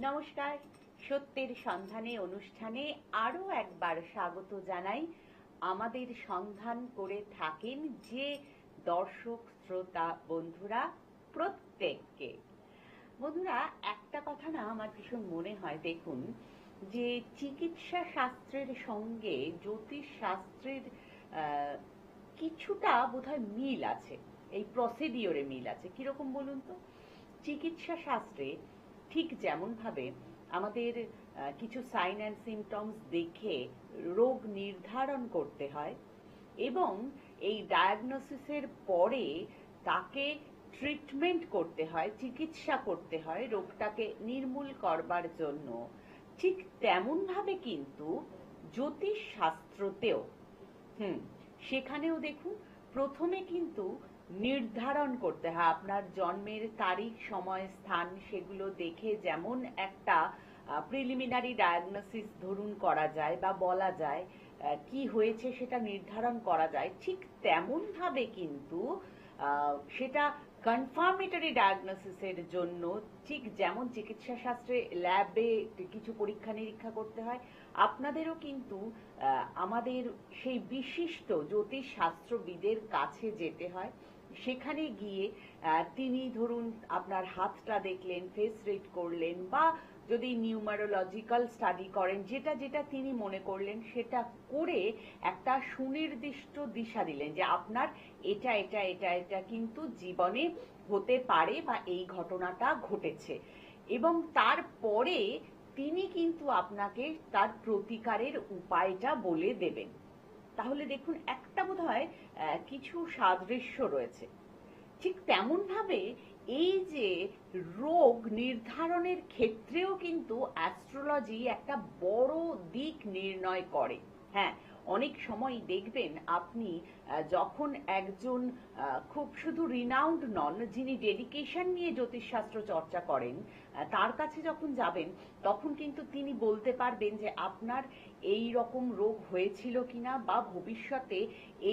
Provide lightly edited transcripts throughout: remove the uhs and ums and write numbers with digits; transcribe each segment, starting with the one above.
নমস্কার, সত্যের সন্ধানে অনুষ্ঠানে আরো একবার স্বাগত জানাই। আমাদের সন্ধান করে থাকেন যে দর্শক শ্রোতা বন্ধুরা প্রত্যেককে। বন্ধুরা, একটা কথা না আমার ভীষণ মনে হয়, দেখুন যে চিকিৎসা শাস্ত্রের সঙ্গে জ্যোতিষ শাস্ত্রের কিছুটা বোধহয় মিল আছে, এই প্রসিডিওরে মিল আছে। কিরকম বলুন তো? চিকিৎসা শাস্ত্রে ঠিক যেমন ভাবে আমাদের কিছু সাইন অ্যান্ড সিমটমস দেখে রোগ নির্ধারণ করতে হয় এবং এই ডায়াগনোসিসের পরে তাকে ট্রিটমেন্ট করতে হয়, চিকিৎসা করতে হয় রোগটাকে নির্মূল করবার জন্য, ঠিক তেমন ভাবে কিন্তু জ্যোতিষ শাস্ত্রতেও সেখানেও দেখুন প্রথমে কিন্তু নির্ধারণ করতে হয় আপনার জন্মের তারিখ, সময়, স্থান, সেগুলো দেখে যেমন একটা প্রিলিমিনারি ডায়াগনোসিস ধরুন করা যায় বা বলা যায় কি হয়েছে সেটা নির্ধারণ করা যায়, ঠিক তেমন ভাবে কিন্তু সেটা কনফার্মেটরি ডায়াগনোসিসের জন্য ঠিক যেমন চিকিৎসা শাস্ত্রে ল্যাবে কিছু পরীক্ষা নিরীক্ষা করতে হয়, আপনাদেরও কিন্তু আমাদের সেই বিশিষ্ট জ্যোতিষ শাস্ত্রবিদের কাছে যেতে হয়। সেখানে গিয়ে তিনি ধরুন আপনার হাতটা দেখলেন, ফেস রিড করলেন, বা যদি নিউমারোলজিক্যাল স্টাডি করেন, যেটা যেটা তিনি মনে করলেন সেটা করে একটা সুনির্দিষ্ট দিশা দিলেন যে আপনার এটা এটা এটা এটা কিন্তু জীবনে হতে পারে বা এই ঘটনাটা ঘটেছে, এবং তারপরে তিনি কিন্তু আপনাকে তার প্রতিকারের উপায়টা বলে দেবেন। তাহলে দেখুন একটা বোধহয় কিছু সাদৃশ্য রয়েছে। ঠিক তেমন ভাবে এই যে রোগ নির্ধারণের ক্ষেত্রেও কিন্তু অ্যাস্ট্রোলজি একটা বড় দিক নির্ণয় করে। হ্যাঁ, অনেক সময় দেখবেন আপনি যখন একজন খুব শুধু রিনাউন্ড নন, যিনি ডেডিকেশন নিয়ে জ্যোতিষশাস্ত্র চর্চা করেন, তার কাছে যখন যাবেন তখন কিন্তু তিনি বলতে পারবেন যে আপনার এই রকম রোগ হয়েছিল কিনা বা ভবিষ্যতে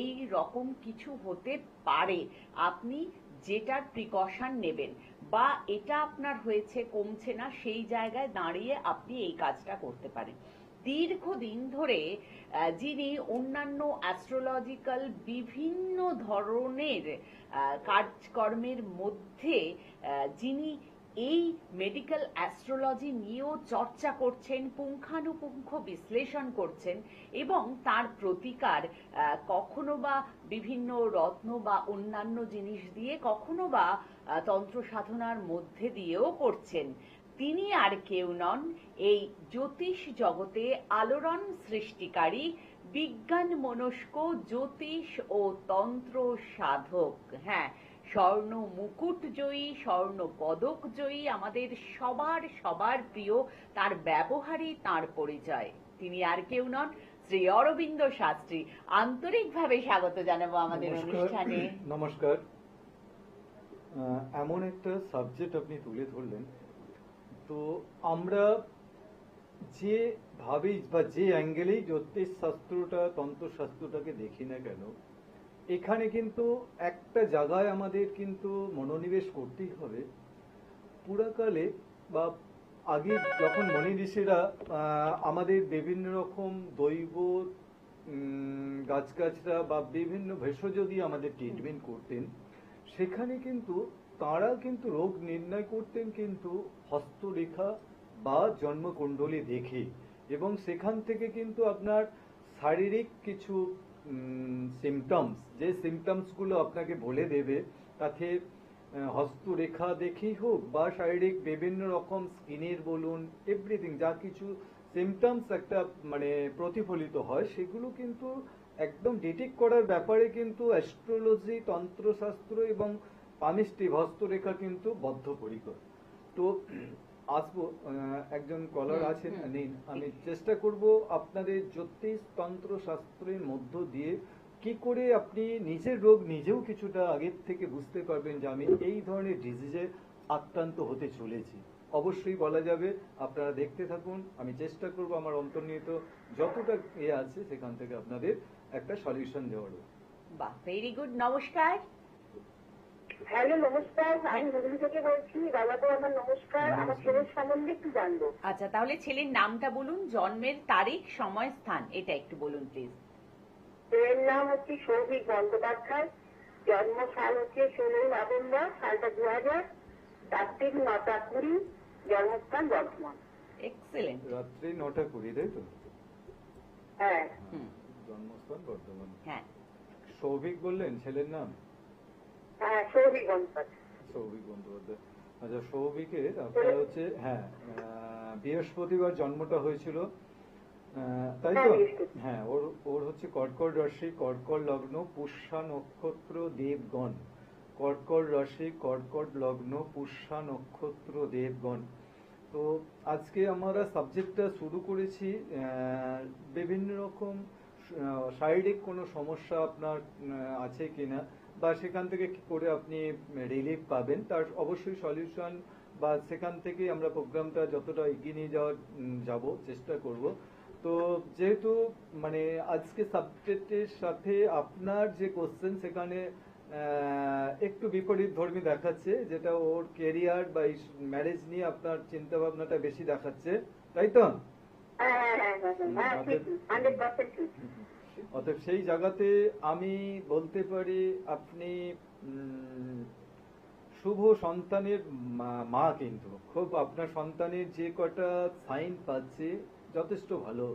এই রকম কিছু হতে পারে, আপনি যেটার প্রিকশন নেবেন, বা এটা আপনার হয়েছে কমছে না, সেই জায়গায় দাঁড়িয়ে আপনি এই কাজটা করতে পারেন। দীর্ঘদিন ধরে যিনি অন্যান্য অ্যাস্ট্রোলজিক্যাল বিভিন্ন ধরনের কাজকর্মের মধ্যে যিনি এই মেডিকেল অ্যাস্ট্রোলজি নিয়েও চর্চা করছেন, পুঙ্খানুপুঙ্খ বিশ্লেষণ করছেন, এবং তার প্রতিকার কখনো বা বিভিন্ন রত্ন বা অন্যান্য জিনিস দিয়ে, কখনো বা তন্ত্র সাধনার মধ্যে দিয়েও করছেন, তিনি আর কেউ নন এই জ্যোতিষ জগতে আলোড়ন সৃষ্টিকারী, বিজ্ঞান মনস্ক জ্যোতিষ ও তন্ত্র সাধক। হ্যাঁ, স্বর্ণ মুকুট জয়ী, স্বর্ণ পদক জয়ী, আমাদের সবার সবার প্রিয়, তার ব্যবহারই তার পরিচয়। তিনি আর কেউ নন, শ্রী অরবিন্দ শাস্ত্রী। আন্তরিকভাবে স্বাগত জানাবো আমাদের অনুষ্ঠানে। নমস্কার। এমন একটা সাবজেক্ট আপনি তুলে ধরলেন, তো আমরা যে ভাবেই বা যে অ্যাঙ্গেলেই জ্যোতিষ শাস্ত্রটা, তন্ত্রশাস্ত্রটাকে দেখি না কেন, এখানে কিন্তু একটা জায়গায় আমাদের কিন্তু মনোনিবেশ করতেই হবে। পুরাকালে বা আগে যখন মনি ঋষিরা আমাদের বিভিন্ন রকম দৈব গাছগাছরা বা বিভিন্ন ভেষজ দিয়ে আমাদের ট্রিটমেন্ট করতেন, সেখানে কিন্তু তারা কিন্তু রোগ নির্ণয় করতেন কিন্তু হস্তরেখা বা জন্মকুণ্ডলী দেখে, এবং সেখান থেকে কিন্তু আপনার শারীরিক কিছু সিমটমস, যে সিমটমসগুলো আপনাকে বলে দেবে, তাতে হস্তরেখা দেখেই হোক বা শারীরিক বিভিন্ন রকম স্কিনের বলুন, এভরিথিং যা কিছু সিমটমস একটা মানে প্রতিফলিত হয়, সেগুলো কিন্তু একদম ডিটেক্ট করার ব্যাপারে কিন্তু অ্যাস্ট্রোলজি, তন্ত্রশাস্ত্র এবং পামিস্ট্রি হস্তরেখা কিন্তু বদ্ধপরিকর। তো আসবো, একজন কলার আছেন, নেই, আমি চেষ্টা করব আপনাদের জ্যোতিষ তন্ত্র শাস্ত্রের মধ্য দিয়ে কি করে আপনি নিজের রোগ নিজেও কিছুটা আগের থেকে বুঝতে পারবেন যে আমি এই ধরনের ডিজিজে আক্রান্ত হতে চলেছি। অবশ্যই বলা যাবে, আপনারা দেখতে থাকুন, আমি চেষ্টা করব আমার অন্তর্নিহিত যতটা আছে সেখান থেকে আপনাদের একটা সলিউশন দেওয়ার। বাহ, ভেরি গুড। নমস্কার। হ্যালো, নমস্কার। আমি হুগলি থেকে বলছি। দাদাকে আমার নমস্কার। আমার ছেলের সম্বন্ধে একটু জানবো। আচ্ছা, তাহলে ছেলের নামটা বলুন, জন্মের তারিখ, সময়, স্থান, এটা একটু বলুন প্লিজ। ছেলের নাম হচ্ছে সৌভিক বন্দ্যোপাধ্যায়। জন্ম সাল হচ্ছে 16 নভেম্বর, সালটা 2000, রাত্রি 9টা 20, জন্মস্থান বর্ধমান। এক্সেলেন্ট। রাত্রি 9টা 20, তাই তো? হ্যাঁ হুম। জন্মস্থান বর্ধমান। হ্যাঁ, সৌভিক বললেন ছেলের নাম? হ্যাঁ, সৌভিক বন্দ্যোপাধ্যায়। সৌভিক বন্দ্যোপাধ্যায়। আচ্ছা, সৌভিকের আপনার হচ্ছে বৃহস্পতিবার জন্মটা হয়েছিল, তাই তো? হ্যাঁ, ওর ওর হচ্ছে কর্কট রাশি, কর্কট লগ্ন, পুষ্যা নক্ষত্র, দেবগণ। কর্কট রাশি, কর্কট লগ্ন, পুষ্যা নক্ষত্র, দেবগণ। তো আজকে আমরা সাবজেক্টটা শুরু করেছি বিভিন্ন রকম শারীরিক কোনো সমস্যা আপনার আছে কিনা, বা সেখান থেকে কি করে আপনি রিলিফ পাবেন, তার অবশ্যই সলিউশন, বা সেখান থেকে আমরা প্রোগ্রামটা যতটা এগিয়ে নিয়ে যাব চেষ্টা করব। তো যেহেতু মানে আজকে সাবজেক্টের সাথে আপনার যে কোশ্চেন সেখানে একটু বিপরীত ধর্মী দেখাচ্ছে, যেটা ওর কেরিয়ার বা ম্যারেজ নিয়ে আপনার চিন্তা ভাবনাটা বেশি দেখাচ্ছে, তাই তো? অতএব সেই জায়গাতে আমি বলতে পারি আপনি শুভ সন্তানের মা কিন্তু খুব আপনার সন্তানের যে কটা সাইন পাচ্ছে যথেষ্ট ভালো,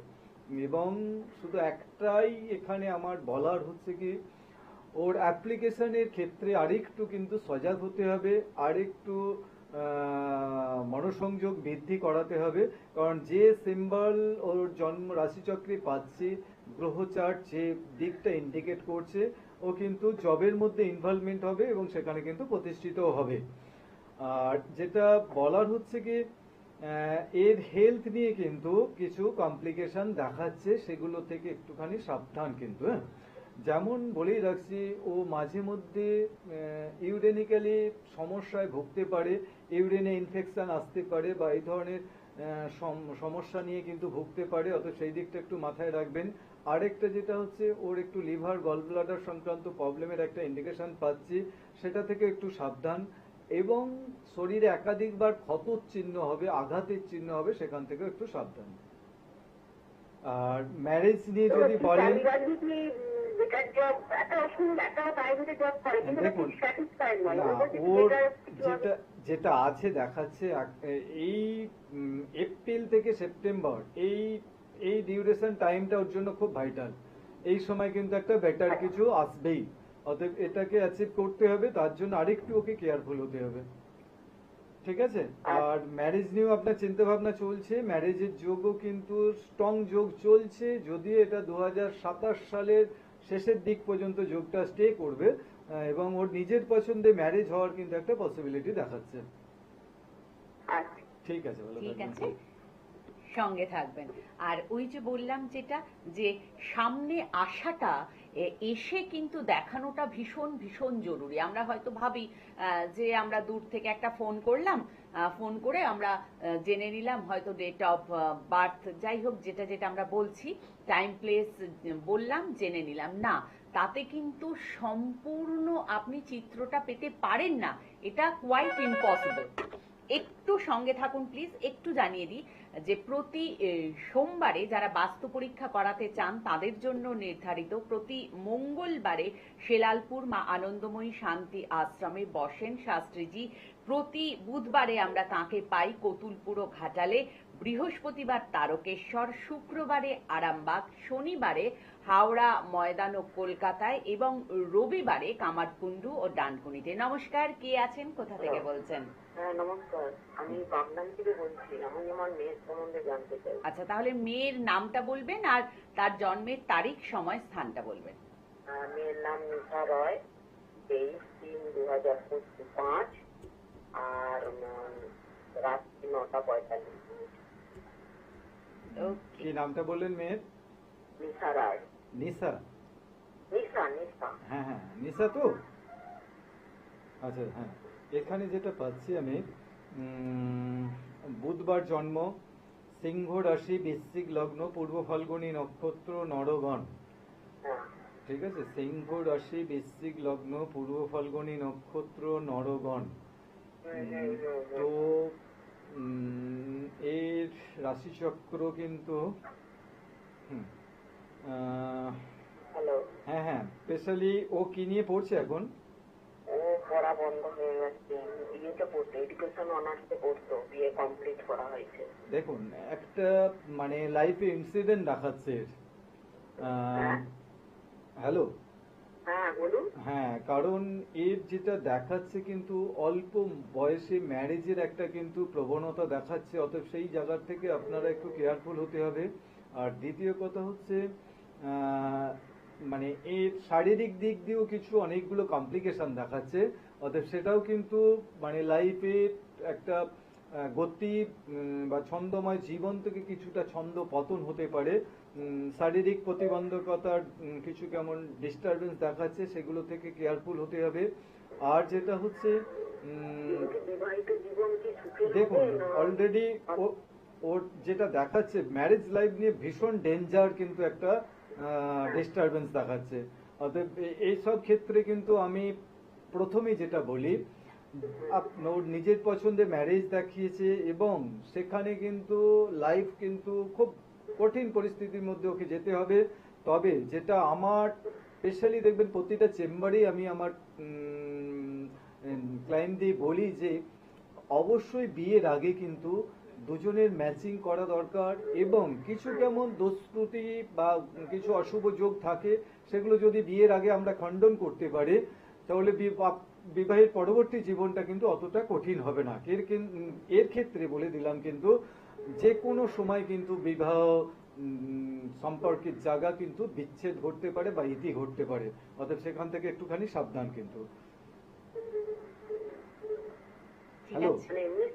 এবং শুধু একটাই এখানে আমার বলার হচ্ছে কি, ওর অ্যাপ্লিকেশনের ক্ষেত্রে আরেকটু কিন্তু সজাগ হতে হবে, আরেকটু মনোসংযোগ বৃদ্ধি করাতে হবে। কারণ যে সিম্বল ওর জন্ম রাশিচক্রে পাচ্ছে, গ্রহচার যে দিকটা ইন্ডিকেট করছে, ও কিন্তু জবের মধ্যে ইনভলভমেন্ট হবে এবং সেখানে কিন্তু প্রতিষ্ঠিত হবে। আর যেটা বলার হচ্ছে কি, এর হেলথ নিয়ে কিন্তু কিছু কমপ্লিকেশন দেখাচ্ছে, সেগুলো থেকে একটুখানি সাবধান কিন্তু। হ্যাঁ, যেমন বলেই রাখছি, ও মাঝে মধ্যে ইউরেনিক্যালি সমস্যায় ভুগতে পারে, ইউরিনে ইনফেকশন আসতে পারে, বা এই ধরনের সমস্যা নিয়ে কিন্তু ভুগতে পারে, অত সেই দিকটা একটু মাথায় রাখবেন। আরেকটা যেটা হচ্ছে, ওর একটু লিভার গল ব্লাডার সংক্রান্ত প্রবলেমের একটা ইন্ডিকেশন পাচ্ছি, সেটা থেকে একটু সাবধান। এবং শরীরে একাধিকবার ক্ষতর চিহ্ন হবে, আঘাতের চিহ্ন হবে, সেখান থেকে একটু সাবধান। আর ম্যারেজ নিয়ে যদি বলেন, দেখুন ওর যেটা আছে দেখাচ্ছে, এই এপ্রিল থেকে সেপ্টেম্বর এই ডিউরেশন টাইমটা ওর জন্য খুব ভাইটাল। এই সময় কিন্তু একটা বেটার কিছু আসবেই, অতএব এটাকে অ্যাচিভ করতে হবে, তার জন্য আরেকটু ওকে কেয়ারফুল হতে হবে, ঠিক আছে? আর ম্যারেজ নিয়েও আপনার চিন্তা ভাবনা চলছে, ম্যারেজের যোগও কিন্তু স্ট্রং যোগ চলছে, যদিও এটা 2027 সালের শেষের দিক পর্যন্ত যোগটা স্টে করবে, এবং ওর নিজের পছন্দে ম্যারেজ হওয়ার কিন্তু একটা পসিবিলিটি দেখাচ্ছে। ঠিক আছে, ভালো ঠিক থাকবেন। আছে, সঙ্গে থাকবেন। আর ওই যে বললাম যেটা, যে সামনে আসাটা এসে কিন্তু দেখানোটা ভীষণ ভীষণ জরুরি। আমরা হয়তো ভাবি যে আমরা দূর থেকে একটা ফোন করলাম, ফোন করে আমরা জেনে নিলাম হয়তো ডেট অফ বার্থ, যাই হোক যেটা যেটা আমরা বলছি, টাইম প্লেস বললাম, জেনে নিলাম না, তাতে কিন্তু সম্পূর্ণ আপনি চিত্রটা পেতে পারেন না, এটা কোয়াইট ইম্পসিবল। একটু সঙ্গে থাকুন প্লিজ। একটু জানিয়ে দিই যে প্রতি সোমবারে যারা বাস্তু পরীক্ষা করাতে চান তাদের জন্য নির্ধারিত, প্রতি মঙ্গলবারে শেলালপুর মা আনন্দময়ী শান্তি আশ্রমে বসেন শাস্ত্রীজি, প্রতি বুধবারে আমরা তাকে পাই কতুলপুর ও ঘাটালে, বৃহস্পতিবার তারকেশ্বর, শুক্রবারে আরামবাগ, শনিবারে হাওড়া ময়দান ও কলকাতায়, এবং রবিবারে কামারকুণ্ডু ও ডানকুনিতে। নমস্কার, কে আছেন, কোথা থেকে বলছেন? হ্যাঁ নমস্কার, আমি বাগনান থেকে বলছি। আমি আমার মেয়ের সম্বন্ধে জানতে চাই। আচ্ছা, তাহলে মেয়ের নামটা বলবেন আর তার জন্মের তারিখ, সময়, স্থানটা বলবেন। মেয়ের নাম নিশা রয়, 23/3/2005, আর রাত্রি 9টা 45। কি নামটা বললেন মেয়ের? নিশা রায়। নিশা? নিশা নিশা হ্যাঁ হ্যাঁ, নিশা তো। আচ্ছা হ্যাঁ, এখানে যেটা পাচ্ছি আমি, বুধবার জন্ম, সিংহ রাশি, বৃশ্চিক লগ্ন, পূর্ব ফাল্গুনী নক্ষত্র, নরগণ। ঠিক আছে, সিংহ রাশি, বৃশ্চিক লগ্ন, পূর্ব ফাল্গুনী নক্ষত্র, নরগণ। তো এর রাশিচক্র কিন্তু হুম, আহ, হ্যালো, হ্যাঁ হ্যাঁ, স্পেশালি ও কি নিয়ে পড়ছে এখন? ও পড়া বন্ধ হয়ে গেছে, বিয়েতে পড়তো, এডুকেশন অনার্সে পড়তো, বিয়ে কমপ্লিট করা হয়েছে। দেখুন, একটা মানে লাইফে ইনসিডেন্ট দেখাচ্ছে। হ্যাঁ। হ্যালো। হ্যাঁ বলুন। হ্যাঁ, কারণ এর যেটা দেখাচ্ছে কিন্তু অল্প বয়সে ম্যারেজের একটা কিন্তু প্রবণতা দেখাচ্ছে, অতএব সেই জায়গা থেকে আপনারা একটু কেয়ারফুল হতে হবে। আর দ্বিতীয় কথা হচ্ছে মানে এর শারীরিক দিক দিয়েও কিছু অনেকগুলো কমপ্লিকেশন দেখাচ্ছে, অতএব সেটাও কিন্তু মানে লাইফে একটা গতি বা ছন্দময় জীবন থেকে কিছুটা ছন্দ পতন হতে পারে। শারীরিক প্রতিবন্ধকতার কিছু কেমন ডিস্টারবেন্স দেখাচ্ছে, সেগুলো থেকে কেয়ারফুল হতে হবে। আর যেটা হচ্ছে বিবাহিত জীবন কি সুখের দেখুন, হবে না? অলরেডি ওর যেটা দেখাচ্ছে ম্যারেজ লাইফ নিয়ে ভীষণ ডেঞ্জার কিন্তু একটা ডিস্টারবেন্স দেখাচ্ছে। অতএব এইসব ক্ষেত্রে কিন্তু আমি প্রথমেই যেটা বলি, ওর নিজের পছন্দে ম্যারেজ দেখিয়েছে এবং সেখানে কিন্তু লাইফ কিন্তু খুব কঠিন পরিস্থিতির মধ্যে ওকে যেতে হবে। তবে যেটা আমার স্পেশালি দেখবেন প্রতিটা চেম্বারেই আমি আমার ক্লায়েন্টদের বলি যে অবশ্যই বিয়ের আগে কিন্তু দুজনের ম্যাচিং করা দরকার, এবং কিছু কেমন দোষত্রুটি বা কিছু অশুভ যোগ থাকে সেগুলো যদি বিয়ের আগে আমরা খণ্ডন করতে পারি, তাহলে বিবাহের পরবর্তী জীবনটা কিন্তু অতটা কঠিন হবে না। এর ক্ষেত্রে বলে দিলাম কিন্তু যে কোনো সময় কিন্তু বিবাহ সম্পর্কের জায়গা কিন্তু বিচ্ছেদ ঘটতে পারে বা ইতি ঘটতে পারে, অতএব সেখান থেকে একটুখানি সাবধান কিন্তু। ঠিক হ্যালো। আছে। মানে এমনি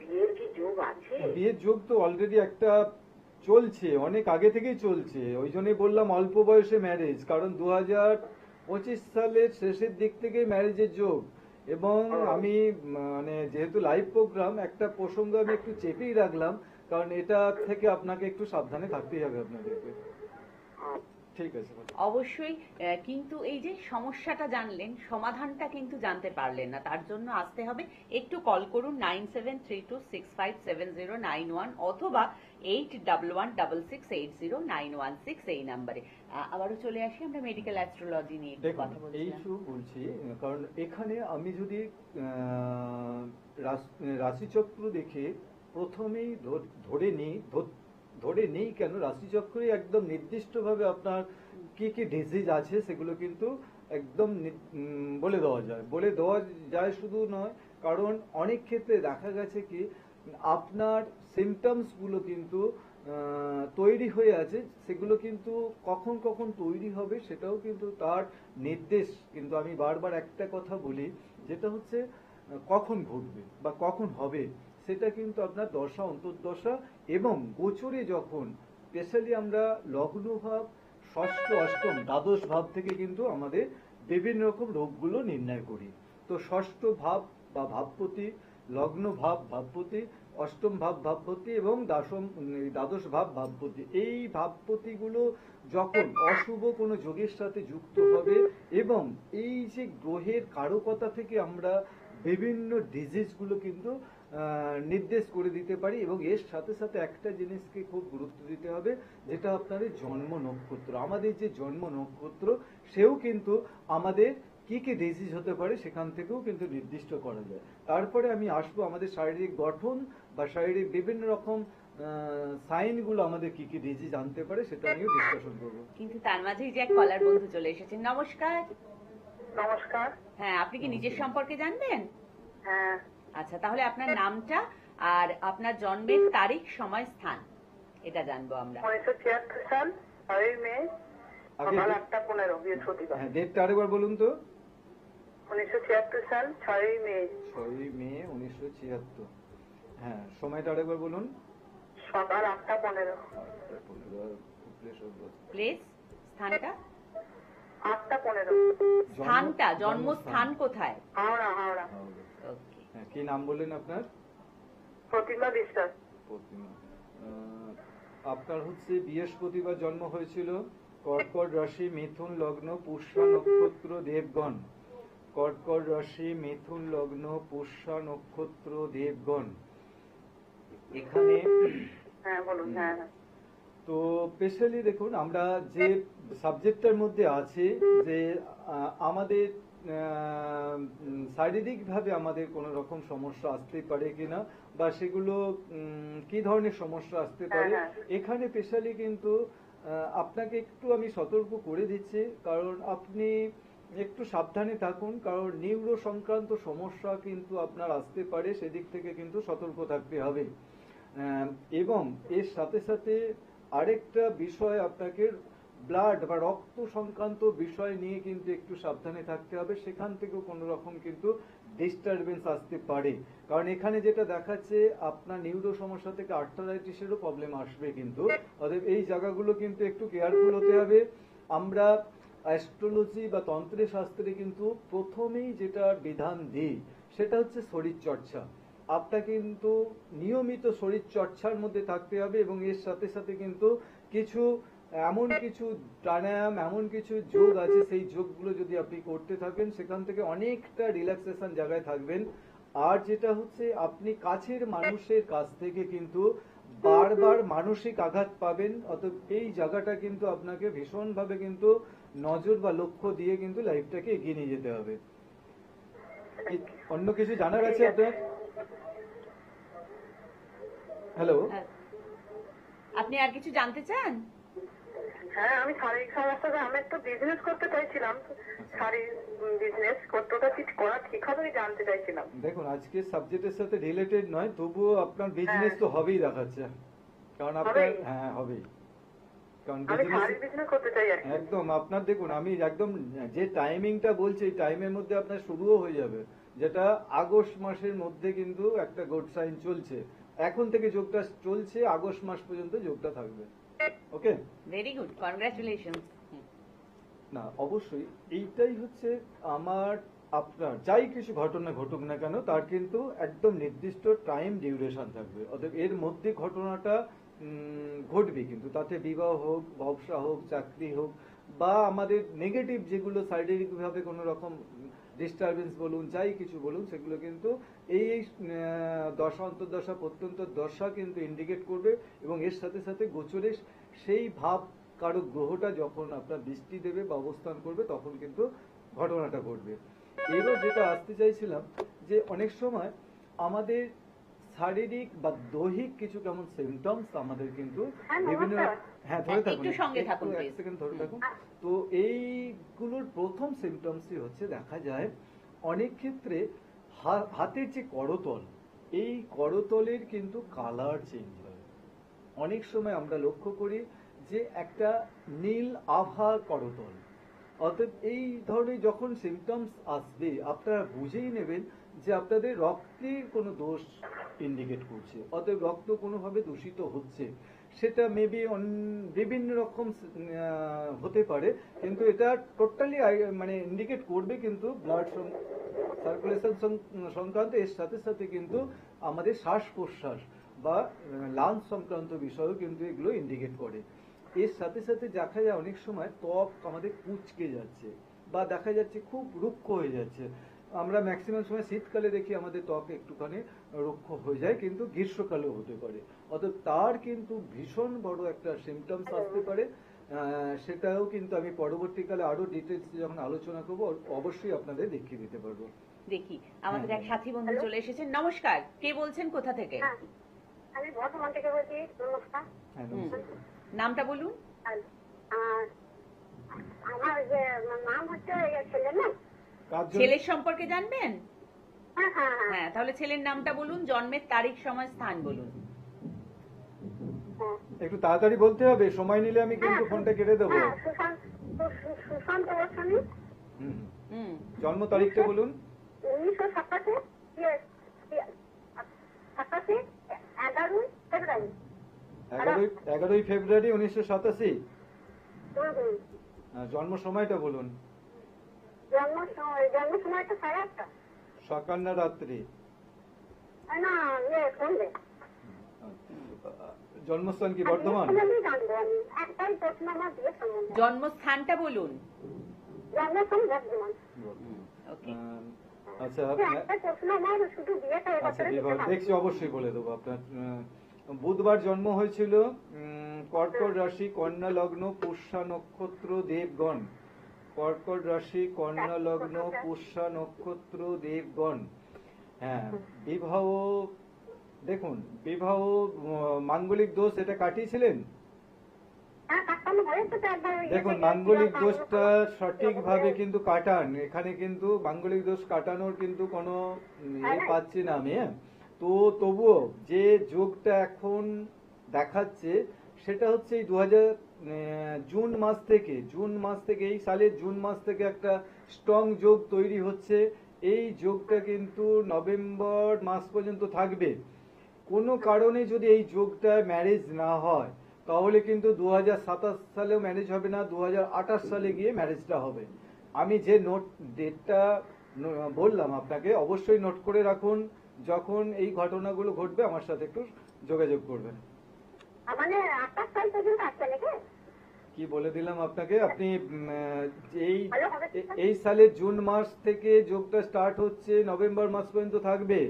বিয়ের কি যোগ আছে? বিয়ের যোগ তো অলরেডি একটা চলছে, অনেক আগে থেকেই চলছে, ওই জন্যই বললাম অল্প বয়সে ম্যারেজ, কারণ 2025 সালের শেষের দিক থেকেই ম্যারেজের যোগ। এবং আমি মানে যেহেতু লাইভ প্রোগ্রাম, একটা প্রসঙ্গ আমি একটু চেপেই রাখলাম, কারণ এটা থেকে আপনাকে একটু সাবধানে থাকতেই হবে আপনাদেরকে। ঠিক আছে। অবশ্যই। কিন্তু এই যে সমস্যাটা জানলেন, সমাধানটা কিন্তু জানতে পারলেন না, তার জন্য আসতে হবে, একটু কল করুন 9732657091 অথবা 8116868091 এই নাম্বারে। আবারও চলে আসি আমরা মেডিকেল অ্যাস্ট্রোলজি নিয়ে একটু দেখুন, কথা এই বলছিলাম। বলছি কারণ এখানে আমি যদি রাশিচক্র দেখে প্রথমেই ধরে নেই কেন, রাশিচক্রে একদম নির্দিষ্টভাবে আপনার কি কি ডিজিজ আছে সেগুলো কিন্তু একদম বলে দেওয়া যায় শুধু নয়, কারণ অনেক ক্ষেত্রে দেখা গেছে কি আপনার সিমটমস গুলো কিন্তু তৈরি হয়ে আছে, সেগুলো কিন্তু কখন কখন তৈরি হবে সেটাও কিন্তু তার নির্দেশ কিন্তু আমি বারবার একটা কথা বলি, যেটা হচ্ছে কখন ঘটবে বা কখন হবে সেটা কিন্তু আপনার দশা, অন্তর্দশা এবং গোচরে যখন স্পেশালি আমরা লগ্ন ভাব, ষষ্ঠ, অষ্টম, দ্বাদশ ভাব থেকে কিন্তু আমাদের বিভিন্ন রকম রোগগুলো নির্ণয় করি। তো ষষ্ঠ ভাব বা ভাবপতি, লগ্ন ভাব ভাবপতি, অষ্টম ভাব ভাবপতি এবং দ্বাদশ ভাব ভাবপতি, এই ভাবপতিগুলো যখন অশুভ কোনো যোগের সাথে যুক্ত হবে এবং এই যে গ্রহের কারকতা থেকে আমরা বিভিন্ন ডিজিজগুলো কিন্তু নির্দেশ করে দিতে পারি। এবং এর সাথে সাথে একটা জিনিসকে খুব গুরুত্ব দিতে হবে, যেটা আপনার জন্ম নক্ষত্র। আমাদের যে জন্ম নক্ষত্র সেও কিন্তু আমাদের কি কি ডিজিজ হতে পারে সেখান থেকেও কিন্তু নির্দিষ্ট করা যায়। তারপরে আমি আসবো আমাদের শারীরিক গঠন বা শারীরিক বিভিন্ন রকম সাইনগুলো আমাদের কি কি ডিজিজ আনতে পারে সেটা নিয়েও ডিসকাশন করবো। কিন্তু তার মাঝেই যে এক কলার বন্ধু চলে এসেছেন। নমস্কার। নমস্কার। হ্যাঁ, আপনি কি নিজের সম্পর্কে জানবেন? হ্যাঁ। আচ্ছা, তাহলে আপনার নামটা আর আপনার জন্মের তারিখ, সময়, স্থান এটা জানবো আমরা। 1976 সাল 6 মে সকাল 8:15 বৃহস্পতিবার। হ্যাঁ, ডেটটা আরেকবার বলুন তো। 1976 সাল 6 মে। 6 মে 1976। হ্যাঁ, সময়টা আরেকবার বলুন। সকাল 8:15। 8:15। প্লেস, স্থানটা? 8:15। স্থানটা, জন্মস্থান কোথায়? হাওড়া। হাওড়া। ওকে। হ্যাঁ, কি নাম বললেন আপনার? প্রতিমা বিশ্বাস। প্রতিমা। আপনার হচ্ছে বৃহস্পতিবার জন্ম হয়েছিল, কর্কট রাশি, মিথুন লগ্ন, পুষ্যা নক্ষত্র, দেবগণ। কর্কট রাশি, মিথুন লগ্ন, পুষ্যা নক্ষত্র, দেবগণ। এখানে হ্যাঁ বলুন। হ্যাঁ হ্যাঁ। তো স্পেশালি দেখুন, আমরা যে সাবজেক্টটার মধ্যে আছি যে আমাদের শারীরিকভাবে আমাদের কোনো রকম সমস্যা আসতে পারে কিনা, বা সেগুলো কি ধরনের সমস্যা আসতে পারে, হ্যাঁ, এখানে স্পেশালি কিন্তু আপনাকে একটু আমি সতর্ক করে দিচ্ছি, কারণ আপনি একটু সাবধানে থাকুন, কারণ নিউরো সংক্রান্ত সমস্যা কিন্তু আপনার আসতে পারে, সেদিক থেকে কিন্তু সতর্ক থাকতে হবে। এবং এর সাথে সাথে আরেকটা বিষয়, আপনাকে ব্লাড বা রক্ত সংক্রান্ত বিষয় নিয়ে কিন্তু একটু সাবধানে থাকতে হবে, সেখান থেকেও কোনো রকম কিন্তু ডিস্টারবেন্স আসতে পারে, কারণ এখানে যেটা দেখাচ্ছে আপনার নিউরো সমস্যা থেকে আর্থারাইটিসেরও প্রবলেম আসবে কিন্তু। অতএব এই জায়গাগুলো কিন্তু একটু কেয়ারফুল হতে হবে। আমরা অ্যাস্ট্রোলজি বা তন্ত্রের শাস্ত্রে কিন্তু প্রথমেই যেটা বিধান দিই সেটা হচ্ছে শরীর চর্চা। আপনার কিন্তু নিয়মিত শরীর চর্চার মধ্যে থাকতে হবে, এবং এর সাথে সাথে কিন্তু কিছু এমন কিছু প্রাণায়াম, এমন কিছু যোগ আছে, সেই যোগগুলো যদি আপনি করতে থাকেন সেখান থেকে অনেকটা রিল্যাক্সেশন জায়গায় থাকবেন। আর যেটা হচ্ছে, আপনি কাছের মানুষের কাছ থেকে কিন্তু বারবার মানসিক আঘাত পাবেন, অতএব এই জায়গাটা কিন্তু আপনাকে ভীষণভাবে কিন্তু নজর বা লক্ষ্য দিয়ে কিন্তু লাইফটাকে এগিয়ে নিয়ে যেতে হবে। অন্য কিছু জানার আছে আপনার? হ্যালো, আপনি আর কিছু জানতে চান? হ্যাঁ, আমি শারীরিক সমস্যাতে আমি একটু বিজনেস করতে চাইছিলাম, শারীরিক বিজনেস করতে, ওটা কি করা ঠিক হবে আমি জানতে চাইছিলাম। দেখুন, আজকে সাবজেক্টের সাথে রিলেটেড নয়, তবুও আপনার বিজনেস তো হবেই দেখাচ্ছে, কারণ আপনার হ্যাঁ হবেই, কারণ আমি শারীরিক বিজনেস করতে চাই আর কি। একদম আপনার দেখুন, আমি একদম যে টাইমিংটা বলছি এই টাইমের মধ্যে আপনার শুরুও হয়ে যাবে, যেটা আগস্ট মাসের মধ্যে কিন্তু একটা গুড সাইন চলছে। এখন থেকে যোগটা চলছে, আগস্ট মাস পর্যন্ত যোগটা থাকবে। ওকে, ভেরি গুড, কনগ্রাচুলেশনস। না অবশ্যই এইটাই হচ্ছে আমার, আপনার যাই কিছু ঘটনা ঘটুক না কেন তার কিন্তু একদম নির্দিষ্ট টাইম ডিউরেশন থাকবে, অতএব এর মধ্যে ঘটনাটা ঘটবে, কিন্তু তাতে বিবাহ হোক, ব্যবসা হোক, চাকরি হোক, বা আমাদের নেগেটিভ যেগুলো শারীরিকভাবে কোনো রকম ডিস্টারবেন্স বলুন, যাই কিছু বলুন, সেগুলো কিন্তু এই দশা, অন্তর্দশা, প্রত্যন্ত দশা কিন্তু ইন্ডিকেট করবে, এবং এর সাথে সাথে গোচরে সেই ভাব কারো গ্রহটা যখন আপনার দৃষ্টি দেবে বা অবস্থান করবে তখন কিন্তু ঘটনাটা ঘটবে। এবার যেটা আসতে চাইছিলাম, যে অনেক সময় আমাদের শারীরিক বা দৈহিক কিছু কেমন সিমটমস আমাদের কিন্তু বিভিন্ন, হ্যাঁ ধরে থাকুন, একটু সঙ্গে থাকুন এক please। সেকেন্ড ধরে থাকুন। তো এইগুলোর প্রথম সিমটমসই হচ্ছে, দেখা যায় অনেক ক্ষেত্রে হাতের যে করতল, এই করতলের কিন্তু কালার চেঞ্জ হয়। অনেক সময় আমরা লক্ষ্য করি যে একটা নীল আভা করতল, অতএব এই ধরনের যখন সিমটমস আসবে আপনারা বুঝেই নেবেন যে আপনাদের রক্তের কোনো দোষ ইন্ডিকেট করছে, অতএব রক্ত কোনোভাবে দূষিত হচ্ছে। সেটা মেবি বিভিন্ন রকম হতে পারে, কিন্তু এটা টোটালি মানে ইন্ডিকেট করবে কিন্তু ব্লাড সার্কুলেশন সংক্রান্ত, এর সাথে সাথে কিন্তু আমাদের শ্বাস প্রশ্বাস বা লাংস সংক্রান্ত বিষয়ও কিন্তু এগুলো ইন্ডিকেট করে। এর সাথে সাথে দেখা যায় অনেক সময় ত্বক আমাদের কুঁচকে যাচ্ছে, বা দেখা যাচ্ছে খুব রুক্ষ হয়ে যাচ্ছে। আমরা ম্যাক্সিমাম সময় শীতকালে দেখি আমাদের ত্বক একটুখানি রুক্ষ হয়ে যায়, কিন্তু গ্রীষ্মকালেও হতে পারে, অতএব তার কিন্তু ভীষণ বড় একটা সিমটমস আসতে পারে। সেটাও কিন্তু আমি পরবর্তীকালে আরো ডিটেলস যখন আলোচনা করবো অবশ্যই আপনাদের দেখিয়ে দিতে পারবো। দেখি আমাদের এক হ্যাঁ। সাথী বন্ধু চলে এসেছেন। নমস্কার, কে বলছেন, কোথা থেকে? আমি বর্ধমান থেকে বলছি। নমস্কার। হ্যাঁ, হুম, নমস্কার। নামটা বলুন। আর আমার যে নাম হচ্ছে ছেলের নাম। কার জন্য? ছেলের সম্পর্কে জানবেন? হ্যাঁ হ্যাঁ হ্যাঁ হ্যাঁ, তাহলে ছেলের নামটা বলুন, জন্মের তারিখ, সময়, স্থান বলুন। হ্যাঁ। একটু তাড়াতাড়ি বলতে হবে, সময় নিলে আমি কিন্তু ফোনটা কেটে দেবো। হ্যাঁ, সুশান্ত গোস্বামী। হুম। হুম, জন্ম তারিখটা বলুন। 1987 11 ফেব্রুয়ারি। 11ই ফেব্রুয়ারি 1987। হুম, হুম। জন্ম সময়টা বলুন। জন্ম সময়টা 8:30। সকাল না রাত্রি? না, সন্ধে। জন্মস্থান কি বর্ধমান? জানবো আমি একটাই প্রশ্ন আমার বিয়ে সম্বন্ধে। জন্মস্থানটা বলুন। জন্মস্থান বর্ধমান। ওকে। আচ্ছা একটা প্রশ্ন আমার শুধু বিয়েটা আচ্ছা বিবাহ দেখছি, অবশ্যই বলে দেবো। আপনার বুধবার জন্ম হয়েছিল, কর্কট রাশি, কন্যা লগ্ন, পুষ্যা নক্ষত্র, দেবগণ। কর্কট রাশি, কন্যা লগ্ন, পুষ্যা নক্ষত্র, দেবগণ। হ্যাঁ, বিবাহ দেখুন, বিবাহ মাঙ্গলিক দোষ এটা কাটিয়েছিলেন। দেখুন, মাঙ্গলিক দোষটা সঠিকভাবে কিন্তু কাটান, এখানে কিন্তু মাঙ্গলিক দোষ কাটানোর কিন্তু কোনো পাচ্ছি না আমি। তো তবুও যে যোগটা এখন দেখাচ্ছে সেটা হচ্ছে এই 2000 জুন মাস থেকে এই সালের জুন মাস থেকে একটা স্ট্রং যোগ তৈরি হচ্ছে। এই যোগটা কিন্তু নভেম্বর মাস পর্যন্ত থাকবে। কোনো কারণে যদি এই যোগটা ম্যারেজ না হয় তাহলে কিন্তু 2027 সালেও ম্যারেজ হবে না, 2028 সালে গিয়ে ম্যারেজটা হবে। আমি যে ডেটটা বললাম আপনাকে, অবশ্যই নোট করে রাখুন। যখন এই ঘটনাগুলো ঘটবে আমার সাথে একটু যোগাযোগ করবেন। মানে 28 সাল পর্যন্ত আসছে নাকি? কি বলে দিলাম আপনাকে, আপনি এই সালের জুন মাস থেকে যোগটা স্টার্ট হচ্ছে, নভেম্বর মাস পর্যন্ত থাকবে।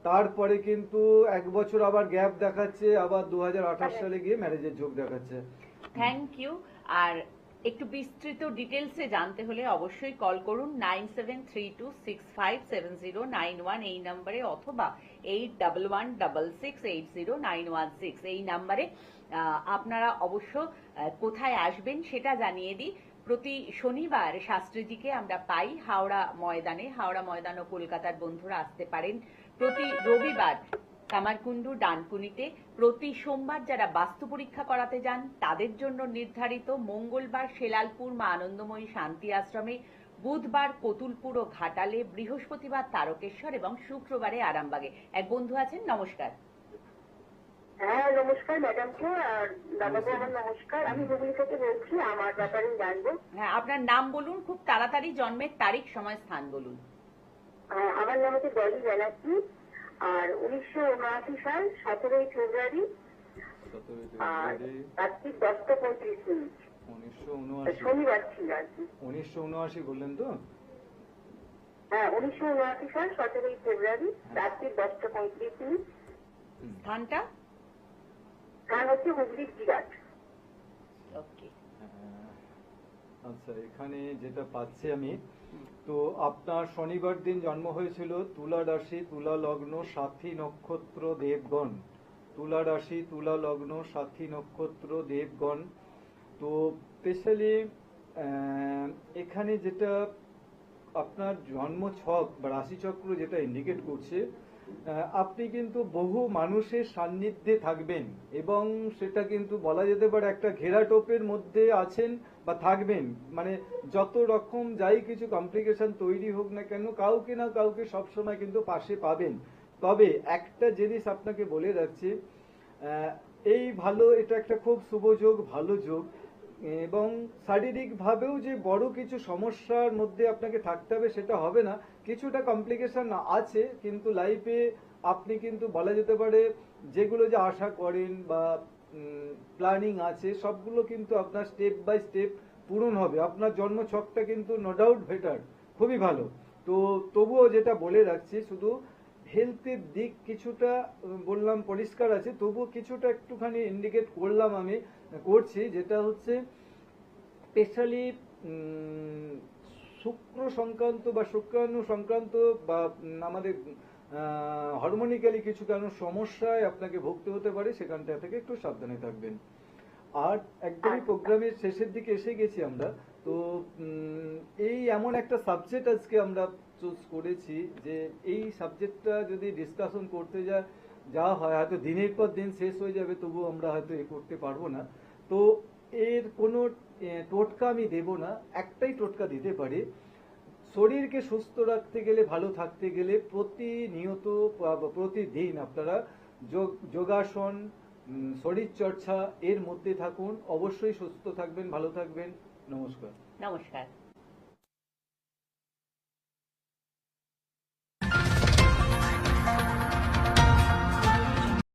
তারপরে কিন্তু 1 বছর আবার গ্যাপ দেখাচ্ছে, আবার 2028 সালে গিয়ে ম্যারেজের যোগ দেখাচ্ছে। Thank you. আর একটু বিস্তৃত ডিটেলসে জানতে হলে অবশ্যই কল করুন 9732657091 এই নম্বরে, অথবা 8116680916 এই নম্বরে। আপনারা অবশ্য কোথায় আসবেন সেটা জানিয়ে দিই। প্রতি শনিবার শাস্ত্রীজিকে আমরা পাই হাওড়া ময়দান ও কলকাতার বন্ধুরা আসতে পারেন। প্রতি রবিবার কামারকুণ্ডু ডানকুনিতে, প্রতি সোমবার যারা বাস্তু পরীক্ষা করাতে যান তাদের জন্য নির্ধারিত, মঙ্গলবার শেলালপুর মা আনন্দময়ী শান্তি আশ্রমে, বুধবার কতুলপুর ও ঘাটালে, বৃহস্পতিবার তারকেশ্বর এবং শুক্রবারে আরামবাগে। এক বন্ধু আছেন, নমস্কার। হ্যাঁ নমস্কার ম্যাডামকে, আর দাদাকে আমার নমস্কার। আমি হুগলি থেকে বলছি, আমার ব্যাপারে জানবো। হ্যাঁ, আপনার নাম বলুন, খুব তাড়াতাড়ি জন্মের তারিখ, সময়, স্থান বলুন। আমার নাম হচ্ছে ডলি ব্যানার্জি, আর 1979 সাল 17ই ফেব্রুয়ারি, আর রাত্রি 10:35 শনিবার ছিল আর কি। 1979 বললেন তো? হ্যাঁ 1979 সাল 17ই ফেব্রুয়ারি, রাত্রি 10:35। স্থানটা? স্থান হচ্ছে হুগলির জিরাট। ওকে। আচ্ছা, এখানে যেটা পাচ্ছি আমি, তো আপনার শনিবার দিন জন্ম হয়েছিল, তুলা রাশি, তুলা লগ্ন, সাথী নক্ষত্র, দেবগণ। তুলা রাশি, তুলা লগ্ন, সাথী নক্ষত্র, দেবগণ। তো স্পেশালি এখানে যেটা আপনার জন্ম ছক বা রাশিচক্র যেটা ইন্ডিকেট করছে, আপনি কিন্তু বহু মানুষের সান্নিধ্যে থাকবেন, এবং সেটা কিন্তু বলা যেতে পারে একটা ঘেরাটোপের মধ্যে আছেন বা থাকবেন। মানে যত রকম যাই কিছু কমপ্লিকেশন তৈরি হোক না কেন, কাউকে না কাউকে সবসময় কিন্তু পাশে পাবেন। তবে একটা জিনিস আপনাকে বলে রাখছি, এই ভালো, এটা একটা খুব শুভ যোগ, ভালো যোগ, এবং শারীরিকভাবেও যে বড় কিছু সমস্যার মধ্যে আপনাকে থাকতে হবে সেটা হবে না। কিছুটা কমপ্লিকেশন আছে, কিন্তু লাইফে আপনি কিন্তু বলা যেতে পারে যেগুলো যে আশা করেন বা প্ল্যানিং আছে সবগুলো কিন্তু আপনার স্টেপ বাই স্টেপ পূরণ হবে। আপনার জন্ম ছকটা কিন্তু নো ডাউট বেটার, খুবই ভালো। তো তবুও যেটা বলে রাখছি, শুধু হেলথের দিক কিছুটা বললাম পরিষ্কার আছে, তবুও কিছুটা একটুখানি ইন্ডিকেট করলাম, আমি করছি, যেটা হচ্ছে স্পেশালি শুক্র সংক্রান্ত বা শুক্রাণু সংক্রান্ত বা আমাদের হরমোনিক্যালি কিছু কারণ সমস্যায় আপনাকে ভুগতে হতে পারে, সেখানটা থেকে একটু সাবধানে থাকবেন। আর একদমই প্রোগ্রামের শেষের দিকে এসে গেছি আমরা, তো এই এমন একটা সাবজেক্ট আজকে আমরা চুজ করেছি যে এই সাবজেক্টটা যদি ডিসকাশন করতে যা হয় হয়তো দিনের পর দিন শেষ হয়ে যাবে, তবু আমরা হয়তো এ করতে পারবো না। তো এর কোনো টোটকা আমি দেব না, একটাই টোটকা দিতে পারি। শরীরকে সুস্থ রাখতে গেলে, ভালো থাকতে গেলে প্রতিনিয়ত প্রতিদিন আপনারা যোগাসন, শরীর চর্চা এর মধ্যে থাকুন, অবশ্যই সুস্থ থাকবেন, ভালো থাকবেন। নমস্কার। নমস্কার।